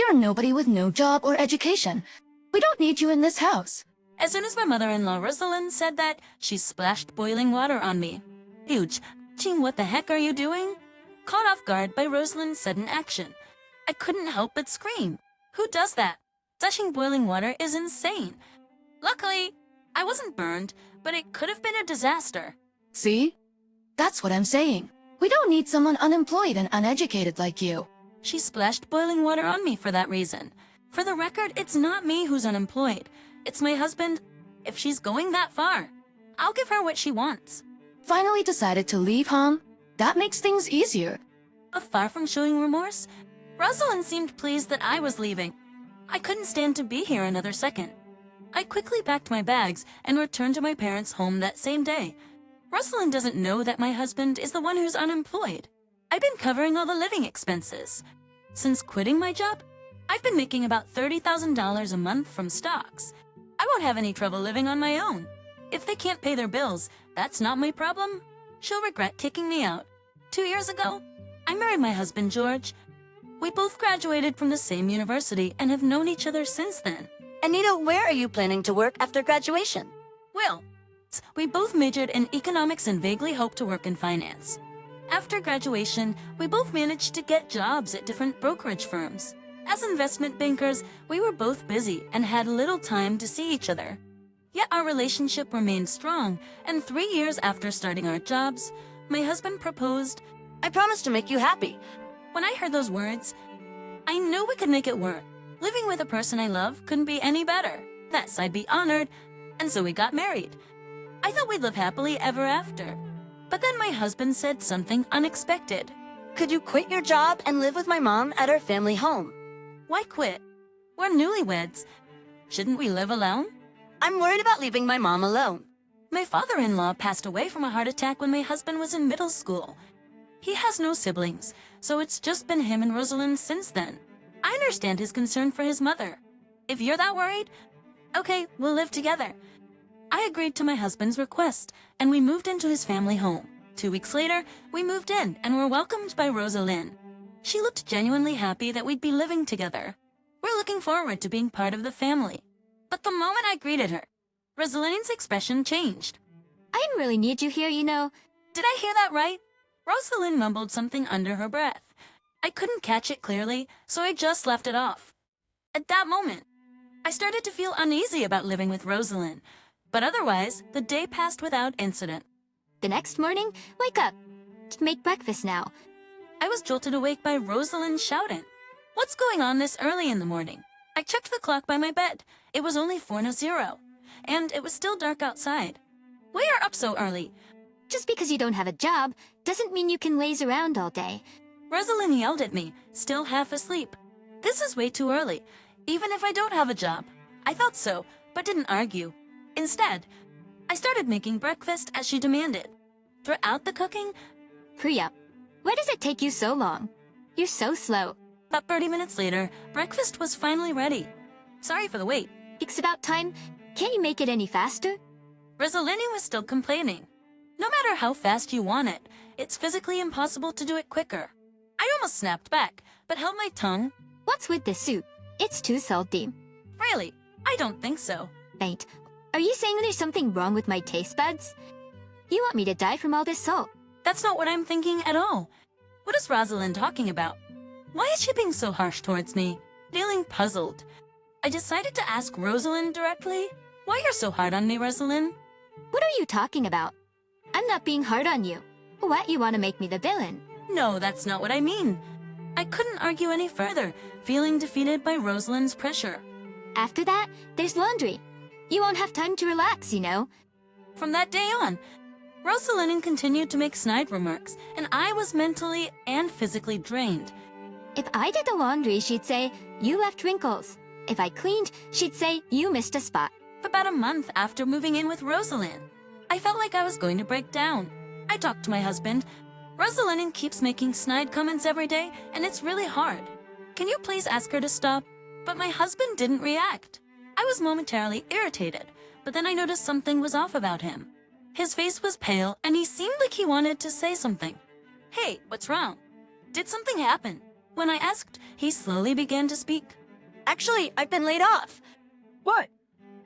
You're nobody with no job or education. We don't need you in this house. As soon as my mother-in-law Rosalind said that, she splashed boiling water on me. Huge. Ching, what the heck are you doing? Caught off guard by Rosalind's sudden action, I couldn't help but scream. Who does that? Dashing boiling water is insane. Luckily, I wasn't burned, but it could have been a disaster. See? That's what I'm saying. We don't need someone unemployed and uneducated like you. She splashed boiling water on me for that reason. For the record, it's not me who's unemployed. It's my husband. If she's going that far, I'll give her what she wants. Finally decided to leave, huh? That makes things easier. But far from showing remorse, Rosalind seemed pleased that I was leaving. I couldn't stand to be here another second. I quickly packed my bags and returned to my parents' home that same day. Rosalind doesn't know that my husband is the one who's unemployed. I've been covering all the living expenses. Since quitting my job, I've been making about $30,000 a month from stocks. I won't have any trouble living on my own. If they can't pay their bills, that's not my problem. She'll regret kicking me out. 2 years ago, I married my husband, George. We both graduated from the same university and have known each other since then. Anita, where are you planning to work after graduation? Well, we both majored in economics and vaguely hoped to work in finance. After graduation, we both managed to get jobs at different brokerage firms. As investment bankers, we were both busy and had little time to see each other. Yet our relationship remained strong, and 3 years after starting our jobs, my husband proposed. I promise to make you happy. When I heard those words, I knew we could make it work. Living with a person I love couldn't be any better. Thus, I'd be honored, and so we got married. I thought we'd live happily ever after. But then my husband said something unexpected. Could you quit your job and live with my mom at our family home? Why quit? We're newlyweds. Shouldn't we live alone? I'm worried about leaving my mom alone. My father-in-law passed away from a heart attack when my husband was in middle school. He has no siblings, so it's just been him and Rosalind since then. I understand his concern for his mother. If you're that worried, okay, we'll live together. I agreed to my husband's request, and we moved into his family home. 2 weeks later, we moved in and were welcomed by Rosalind. She looked genuinely happy that we'd be living together. We're looking forward to being part of the family. But the moment I greeted her, Rosalind's expression changed. I really need you here, you know. Did I hear that right? Rosalind mumbled something under her breath. I couldn't catch it clearly, so I just left it off. At that moment, I started to feel uneasy about living with Rosalind, but otherwise, the day passed without incident. The next morning, wake up. Make breakfast now. I was jolted awake by Rosalind shouting. What's going on this early in the morning? I checked the clock by my bed. It was only 4:00, and it was still dark outside. Why are you up so early? Just because you don't have a job doesn't mean you can laze around all day. Rosalind yelled at me, still half asleep. This is way too early, even if I don't have a job. I thought so, but didn't argue. Instead, I started making breakfast as she demanded. Throughout the cooking, Hurry up. Why does it take you so long? You're so slow. about 30 minutes later, breakfast was finally ready. Sorry for the wait. It's about time. Can't you make it any faster? Rosalind was still complaining. No matter how fast you want it, it's physically impossible to do it quicker. I almost snapped back, but held my tongue. What's with this soup? It's too salty. Really, I don't think so. Wait, are you saying there's something wrong with my taste buds? You want me to die from all this salt? That's not what I'm thinking at all. What is Rosalind talking about? Why is she being so harsh towards me? Feeling puzzled, I decided to ask Rosalind directly. Why you're so hard on me, Rosalind? What are you talking about? I'm not being hard on you. What, you want to make me the villain? No, that's not what I mean. I couldn't argue any further, feeling defeated by Rosalind's pressure. After that, there's laundry. You won't have time to relax, you know. From that day on, Rosalind continued to make snide remarks, and I was mentally and physically drained. If I did the laundry, she'd say, you left wrinkles. If I cleaned, she'd say, you missed a spot. About a month after moving in with Rosalind, I felt like I was going to break down. I talked to my husband. Rosalind keeps making snide comments every day, and it's really hard. Can you please ask her to stop? But my husband didn't react. I was momentarily irritated, but then I noticed something was off about him. His face was pale, and he seemed like he wanted to say something. Hey, what's wrong? Did something happen? When I asked, he slowly began to speak. Actually, I've been laid off. What?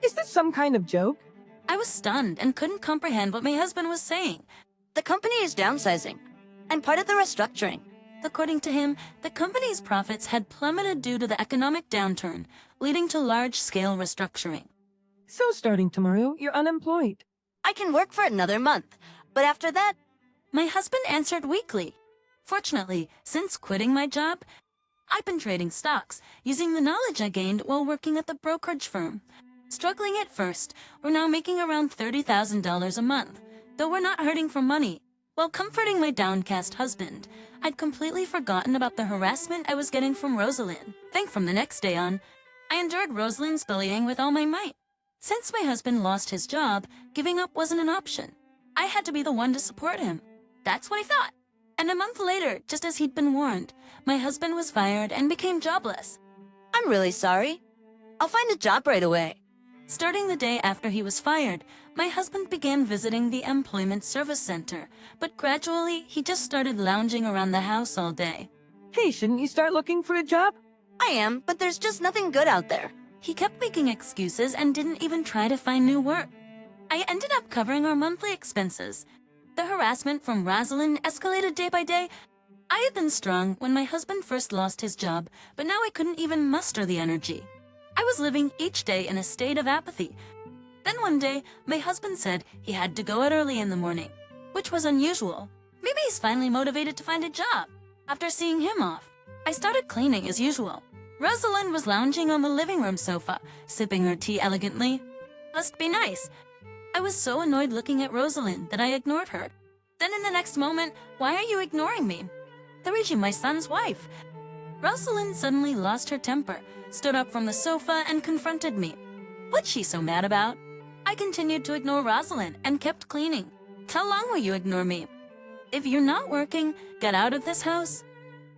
Is this some kind of joke? I was stunned and couldn't comprehend what my husband was saying. The company is downsizing. I'm part of the restructuring. According to him, the company's profits had plummeted due to the economic downturn, leading to large-scale restructuring. So starting tomorrow, you're unemployed. I can work for another month, but after that, My husband answered weakly. Fortunately, since quitting my job, I've been trading stocks, using the knowledge I gained while working at the brokerage firm. Struggling at first, we're now making around $30,000 a month. Though we're not hurting for money, while comforting my downcast husband, I'd completely forgotten about the harassment I was getting from Rosalind. Think from the next day on, I endured Rosalind's bullying with all my might. Since my husband lost his job, giving up wasn't an option. I had to be the one to support him. That's what I thought. And a month later, just as he'd been warned, my husband was fired and became jobless. I'm really sorry. I'll find a job right away. Starting the day after he was fired, my husband began visiting the Employment Service Center, but gradually he just started lounging around the house all day. Hey, shouldn't you start looking for a job? I am, but there's just nothing good out there. He kept making excuses and didn't even try to find new work. I ended up covering our monthly expenses. The harassment from Rosalind escalated day by day. I had been strong when my husband first lost his job, but now I couldn't even muster the energy. I was living each day in a state of apathy. Then one day, my husband said he had to go out early in the morning, which was unusual. Maybe he's finally motivated to find a job. After seeing him off, I started cleaning as usual. Rosalind was lounging on the living room sofa, sipping her tea elegantly. Must be nice. I was so annoyed looking at Rosalind that I ignored her. Then in the next moment, why are you ignoring me? They're my son's wife. Rosalind suddenly lost her temper, stood up from the sofa and confronted me. What's she so mad about? I continued to ignore Rosalind and kept cleaning. How long will you ignore me? If you're not working, get out of this house.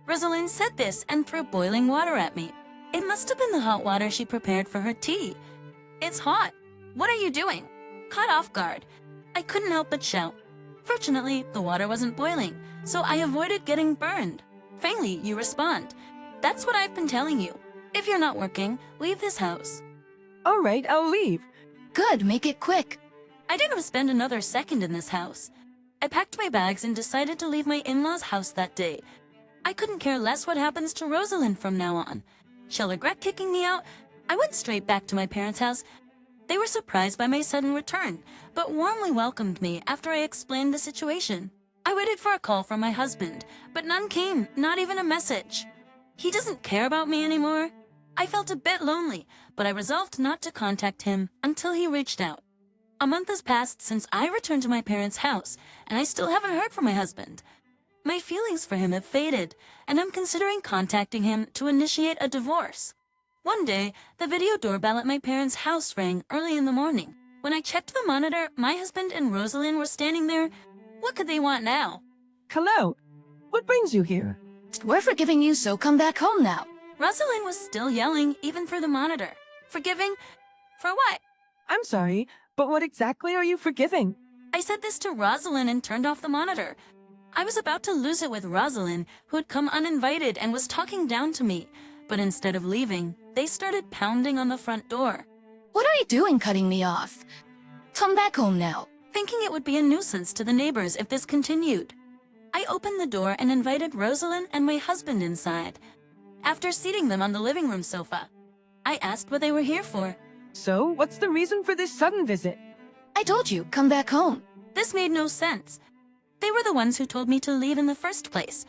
Rosalind said this and threw boiling water at me. It must have been the hot water she prepared for her tea. It's hot. What are you doing? Caught off guard, I couldn't help but shout. Fortunately, the water wasn't boiling, so I avoided getting burned. Finally, you respond. That's what I've been telling you. If you're not working, leave this house. All right, I'll leave. Good, make it quick. I didn't spend another second in this house. I packed my bags and decided to leave my in-laws' house that day. I couldn't care less what happens to Rosalind from now on. She'll regret kicking me out. I went straight back to my parents' house. They were surprised by my sudden return, but warmly welcomed me after I explained the situation. I waited for a call from my husband, but none came, not even a message. He doesn't care about me anymore. I felt a bit lonely, but I resolved not to contact him until he reached out. A month has passed since I returned to my parents' house, and I still haven't heard from my husband. My feelings for him have faded, and I'm considering contacting him to initiate a divorce. One day, the video doorbell at my parents' house rang early in the morning. When I checked the monitor, my husband and Rosalind were standing there. What could they want now? Hello. What brings you here? We're forgiving you, so come back home now. Rosalind was still yelling, even through the monitor. Forgiving? For what? I'm sorry, but what exactly are you forgiving? I said this to Rosalind and turned off the monitor. I was about to lose it with Rosalind, who had come uninvited and was talking down to me. But instead of leaving, they started pounding on the front door. What are you doing cutting me off? Come back home now. Thinking it would be a nuisance to the neighbors if this continued. I opened the door and invited Rosalind and my husband inside. After seating them on the living room sofa, I asked what they were here for. So, what's the reason for this sudden visit? I told you, come back home. This made no sense. They were the ones who told me to leave in the first place.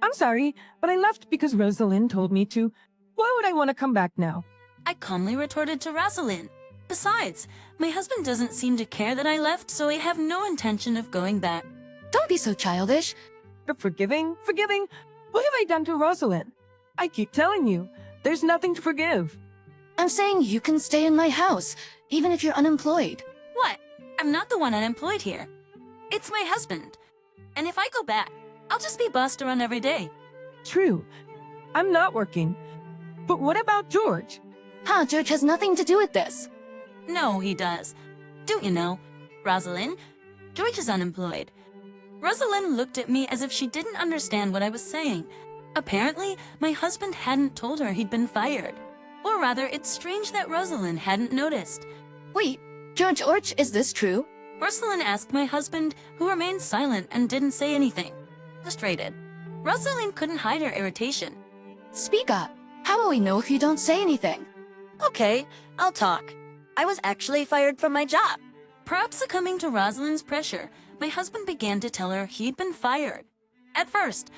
I'm sorry, but I left because Rosalind told me to. Why would I want to come back now? I calmly retorted to Rosalind. Besides, my husband doesn't seem to care that I left, so I have no intention of going back. Don't be so childish. But forgiving? What have I done to Rosalind? I keep telling you, there's nothing to forgive. I'm saying you can stay in my house, even if you're unemployed. What? I'm not the one unemployed here. It's my husband. And if I go back, I'll just be bossed around every day. True. I'm not working. But what about George? George has nothing to do with this. No, he does. Don't you know? Rosalind, George is unemployed. Rosalind looked at me as if she didn't understand what I was saying. Apparently, my husband hadn't told her he'd been fired. Or rather, it's strange that Rosalind hadn't noticed. Wait, George, is this true? Rosalind asked my husband, who remained silent and didn't say anything. Frustrated, Rosalind couldn't hide her irritation. Speak up. How will we know if you don't say anything? Okay, I'll talk. I was actually fired from my job. Perhaps succumbing to Rosalind's pressure, my husband began to tell her he'd been fired. At first,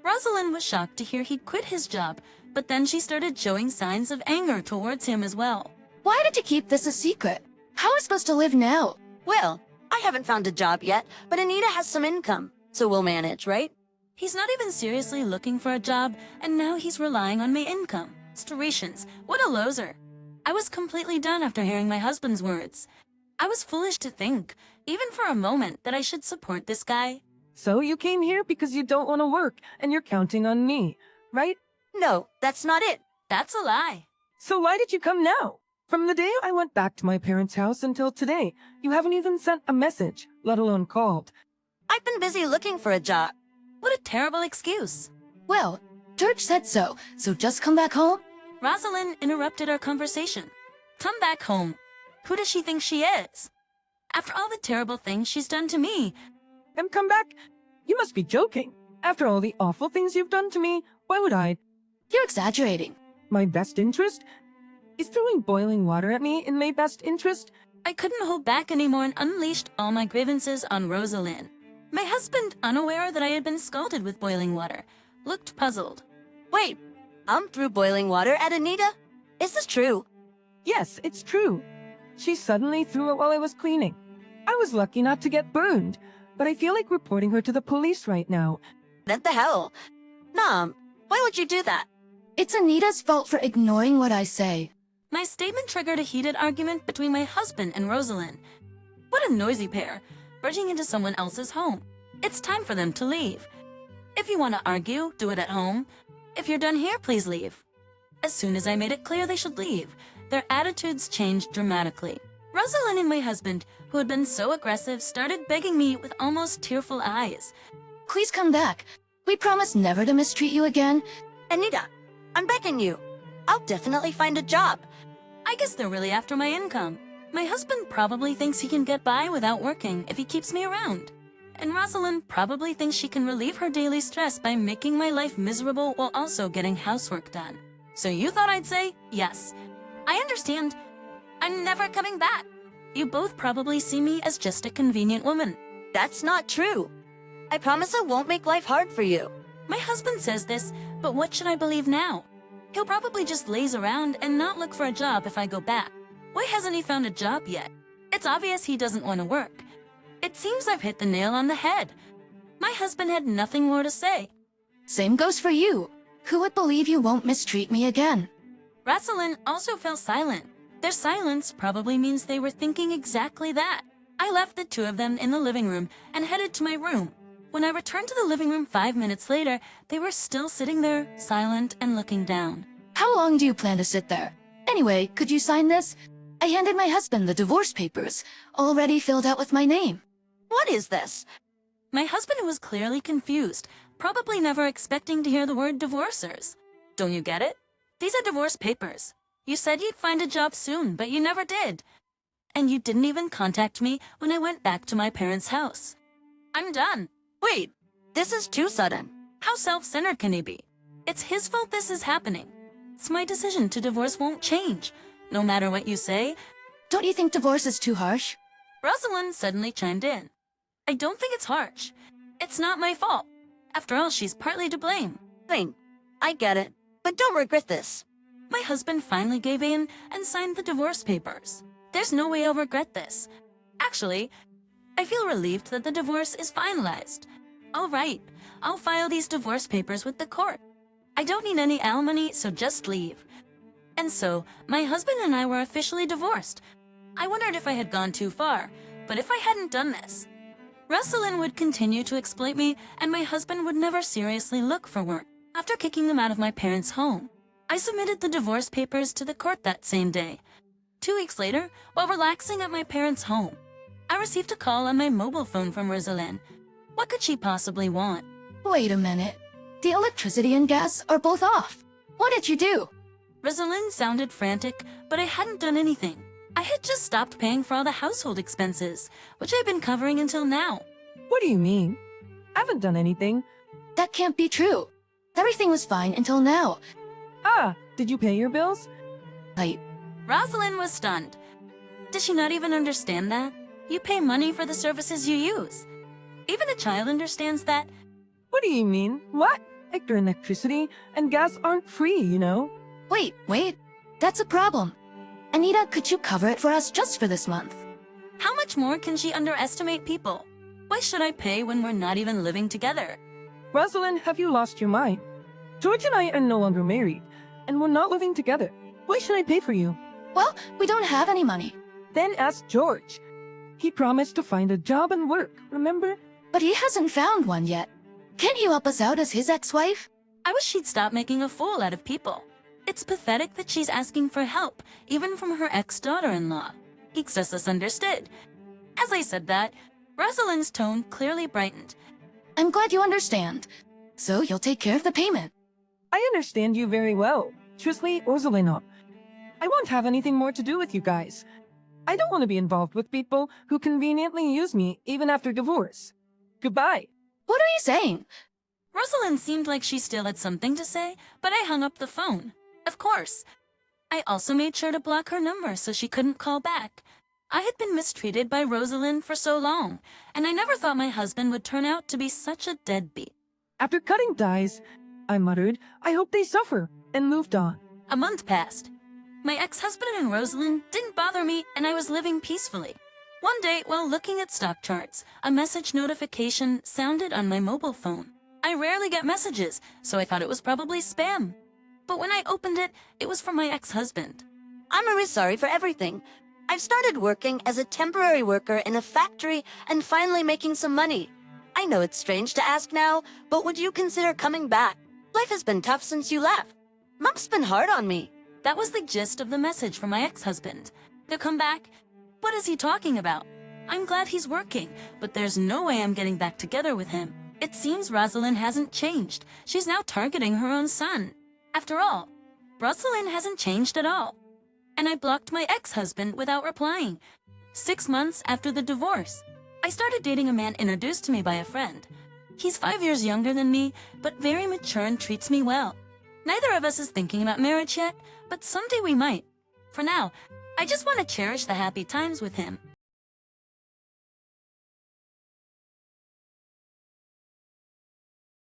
Rosalind was shocked to hear he'd quit his job, but then she started showing signs of anger towards him as well. Why did you keep this a secret? How are we supposed to live now? Well, I haven't found a job yet, but Anita has some income, so we'll manage, right? He's not even seriously looking for a job, and now he's relying on my income. Striations, what a loser. I was completely done after hearing my husband's words. I was foolish to think, even for a moment, that I should support this guy. So you came here because you don't want to work and you're counting on me, right? No, that's not it. That's a lie. So why did you come now? From the day I went back to my parents' house until today, you haven't even sent a message, let alone called. I've been busy looking for a job. What a terrible excuse. Well, George said so just come back home? Rosalind interrupted our conversation. Come back home. Who does she think she is? After all the terrible things she's done to me. And come back? You must be joking. After all the awful things you've done to me, why would I? You're exaggerating. My best interest? Is throwing boiling water at me in my best interest? I couldn't hold back anymore and unleashed all my grievances on Rosalind. My husband, unaware that I had been scalded with boiling water, looked puzzled. Wait, I'm through boiling water at Anita? Is this true? Yes, it's true. She suddenly threw it while I was cleaning. I was lucky not to get burned, but I feel like reporting her to the police right now. What the hell? Nom, why would you do that? It's Anita's fault for ignoring what I say. My statement triggered a heated argument between my husband and Rosalind. What a noisy pair, barging into someone else's home. It's time for them to leave. If you want to argue, do it at home. If you're done here, please leave. As soon as I made it clear they should leave, their attitudes changed dramatically. Rosalind and my husband, who had been so aggressive, started begging me with almost tearful eyes. Please come back. We promise never to mistreat you again. Anita, I'm begging you. I'll definitely find a job. I guess they're really after my income. My husband probably thinks he can get by without working if he keeps me around. And Rosalind probably thinks she can relieve her daily stress by making my life miserable while also getting housework done. So you thought I'd say, yes. I understand. I'm never coming back. You both probably see me as just a convenient woman. That's not true. I promise I won't make life hard for you. My husband says this, but what should I believe now? He'll probably just laze around and not look for a job if I go back. Why hasn't he found a job yet? It's obvious he doesn't want to work. It seems I've hit the nail on the head. My husband had nothing more to say. Same goes for you. Who would believe you won't mistreat me again? Rosalind also fell silent. Their silence probably means they were thinking exactly that. I left the two of them in the living room and headed to my room. When I returned to the living room 5 minutes later, they were still sitting there, silent and looking down. How long do you plan to sit there? Anyway, could you sign this? I handed my husband the divorce papers, already filled out with my name. What is this? My husband was clearly confused, probably never expecting to hear the word divorcers. Don't you get it? These are divorce papers. You said you'd find a job soon, but you never did. And you didn't even contact me when I went back to my parents' house. I'm done. Wait, this is too sudden. How self-centered can he be? It's his fault this is happening. It's my decision to divorce won't change, no matter what you say. Don't you think divorce is too harsh? Rosalind suddenly chimed in. I don't think it's harsh. It's not my fault. After all, she's partly to blame. Fine, I get it, but don't regret this. My husband finally gave in and signed the divorce papers. There's no way I'll regret this. Actually, I feel relieved that the divorce is finalized. All right, I'll file these divorce papers with the court. I don't need any alimony, so just leave. And so, my husband and I were officially divorced. I wondered if I had gone too far, but if I hadn't done this, Rosalind would continue to exploit me, and my husband would never seriously look for work. After kicking them out of my parents' home, I submitted the divorce papers to the court that same day. 2 weeks later, while relaxing at my parents' home, I received a call on my mobile phone from Rosalind. What could she possibly want? Wait a minute. The electricity and gas are both off. What did you do? Rosalind sounded frantic, but I hadn't done anything. I had just stopped paying for all the household expenses, which I've been covering until now. What do you mean? I haven't done anything. That can't be true. Everything was fine until now. Ah, did you pay your bills? Rosalind was stunned. Does she not even understand that? You pay money for the services you use. Even a child understands that. What do you mean? What? Electricity and gas aren't free, you know? Wait. That's a problem. Anita, could you cover it for us just for this month? How much more can she underestimate people? Why should I pay when we're not even living together? Rosalind, have you lost your mind? George and I are no longer married, and we're not living together. Why should I pay for you? Well, we don't have any money. Then ask George. He promised to find a job and work, remember? But he hasn't found one yet. Can't you help us out as his ex-wife? I wish she'd stop making a fool out of people. It's pathetic that she's asking for help, even from her ex-daughter-in-law. He just misunderstood. As I said that, Rosalind's tone clearly brightened. I'm glad you understand. So you'll take care of the payment. I understand you very well. Truthfully, Rosalind, I won't have anything more to do with you guys. I don't want to be involved with people who conveniently use me even after divorce. Goodbye. What are you saying? Rosalind seemed like she still had something to say, but I hung up the phone. Of course. I also made sure to block her number so she couldn't call back. I had been mistreated by Rosalind for so long, and I never thought my husband would turn out to be such a deadbeat. After cutting ties, I muttered, I hope they suffer, and moved on. A month passed. My ex-husband and Rosalind didn't bother me, and I was living peacefully. One day, while looking at stock charts, a message notification sounded on my mobile phone. I rarely get messages, so I thought it was probably spam. But when I opened it, it was from my ex-husband. I'm really sorry for everything. I've started working as a temporary worker in a factory and finally making some money. I know it's strange to ask now, but would you consider coming back? Life has been tough since you left. Mom's been hard on me. That was the gist of the message from my ex-husband. To come back? What is he talking about? I'm glad he's working, but there's no way I'm getting back together with him. It seems Rosalind hasn't changed. She's now targeting her own son. After all, Rosalind hasn't changed at all. And I blocked my ex-husband without replying. 6 months after the divorce, I started dating a man introduced to me by a friend. He's 5 years younger than me, but very mature and treats me well. Neither of us is thinking about marriage yet, but someday we might. For now, I just want to cherish the happy times with him.